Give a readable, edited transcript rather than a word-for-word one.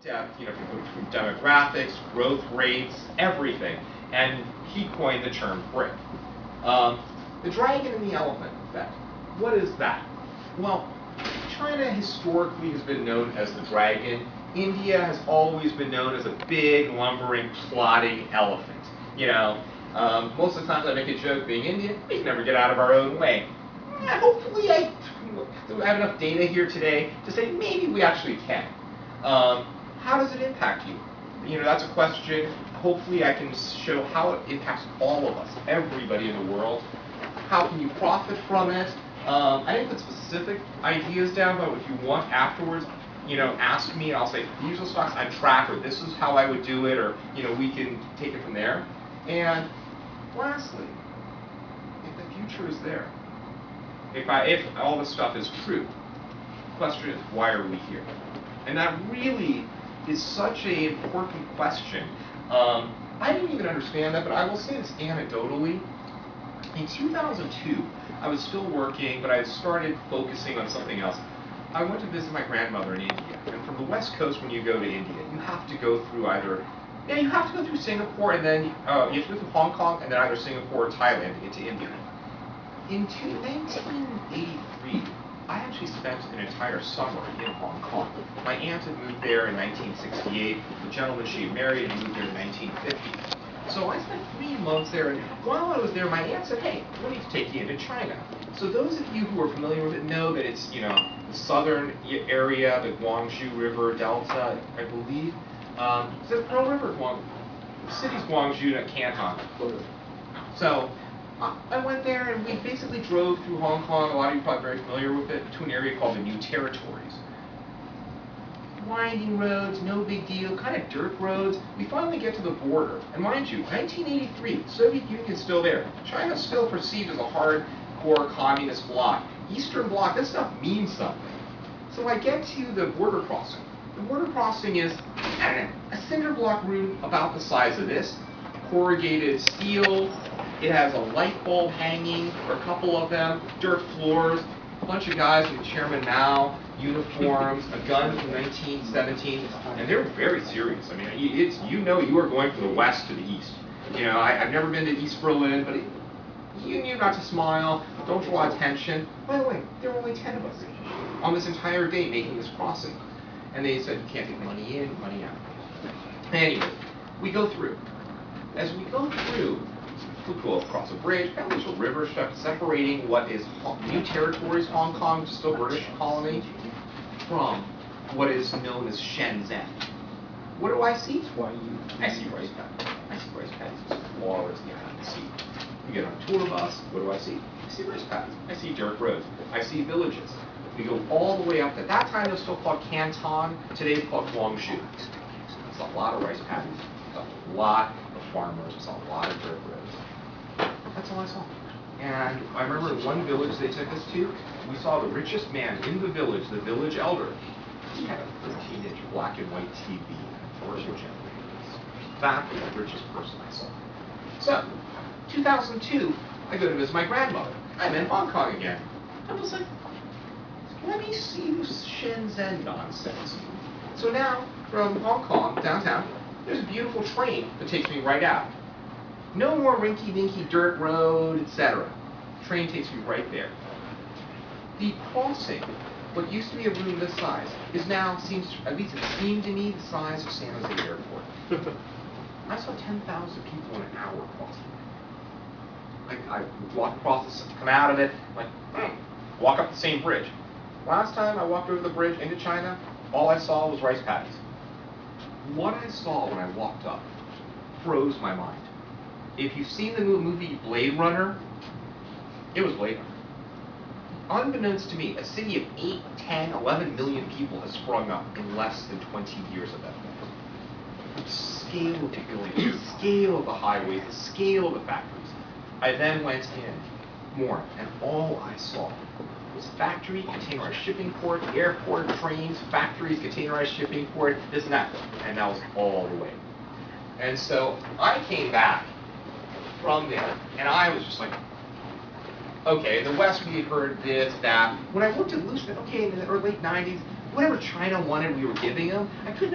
at, from demographics, growth rates, everything, and he coined the term BRIC. The dragon and the elephant effect. What is that? Well, China historically has been known as the dragon. India has always been known as a big, lumbering, plodding elephant. Most of the times I make a joke being Indian, we can never get out of our own way. Hopefully I have enough data here today to say maybe we actually can. How does it impact you? That's a question. Hopefully I can show how it impacts all of us, everybody in the world. How can you profit from it? I didn't put specific ideas down, but if you want afterwards, ask me, and I'll say, these are the stocks I track, or this is how I would do it, or, we can take it from there. And lastly, if the future is there, if all this stuff is true, the question is, why are we here? And that really is such an important question. I didn't even understand that, but I will say this anecdotally. In 2002, I was still working, but I had started focusing on something else. I went to visit my grandmother in India, and from the West Coast, when you go to India, you have to go through you have to go through Singapore, and then you have to go through Hong Kong, and then either Singapore or Thailand to get to India. In 1983, I actually spent an entire summer in Hong Kong. My aunt had moved there in 1968. The gentleman she had married had moved there in 1950. So I spent 3 months there, and while I was there, my aunt said, hey, we need to take you into China. So those of you who are familiar with it know that it's, the southern area, the Guangzhou River Delta, I believe. Is it Pearl River? The city's Guangzhou and Canton. So I went there, and we basically drove through Hong Kong. A lot of you are probably very familiar with it, to an area called the New Territories. Winding roads, no big deal, kind of dirt roads. We finally get to the border. And mind you, 1983, the Soviet Union's still there. China's still perceived as a hardcore communist bloc. Eastern Bloc, this stuff means something. So I get to the border crossing. The border crossing is, a cinder block room about the size of this, corrugated steel. It has a light bulb hanging, or a couple of them, dirt floors, a bunch of guys with Chairman Mao, uniforms, a gun from 1917, and they're very serious. I mean, you are going from the west to the east. I've never been to East Berlin, but you knew not to smile, don't draw attention. By the way, there were only 10 of us on this entire day making this crossing. And they said, you can't take money in, money out. Anyway, we go through. As we go through, we go across a bridge, and there's a river separating what is New Territories, Hong Kong, which is still a British colony, from what is known as Shenzhen. What do I see? I see rice paddies. I see rice paddies. It's flawless behind the seat. We get on a tour bus. What do I see? I see rice paddies. I see dirt roads. I see villages. We go all the way up. At that time, it was still called Canton. Today, it's called Guangzhou. It's a lot of rice paddies. It's a lot of farmers. It's a lot of dirt roads. That's all I saw. And I remember in one village they took us to, we saw the richest man in the village elder. He had a 13-inch black and white TV, unfortunately. That was the richest person I saw. So, 2002, I go to visit my grandmother. I'm in Hong Kong again. I was like, let me see this Shenzhen nonsense. So now, from Hong Kong, downtown, there's a beautiful train that takes me right out. No more rinky-dinky dirt road, etc. Train takes me right there. The crossing, what used to be a room this size, is now, at least it seemed to me, the size of San Jose Airport. I saw 10,000 people in an hour crossing. I walk across, come out of it, walk up the same bridge. Last time I walked over the bridge into China, all I saw was rice paddies. What I saw when I walked up froze my mind. If you've seen the movie Blade Runner, it was Blade Runner. Unbeknownst to me, a city of 8, 10, 11 million people has sprung up in less than 20 years of that thing. The scale of the buildings, the scale of the highways, the scale of the factories. I then went in more, and all I saw was factory, containerized shipping port, airport, trains, factories, containerized shipping port, this and that. And that was all the way. And so I came back from there, and I was just like, okay, in the West we had heard this, that. When I looked at Lucian, okay, in the late 90s, whatever China wanted, we were giving them. I couldn't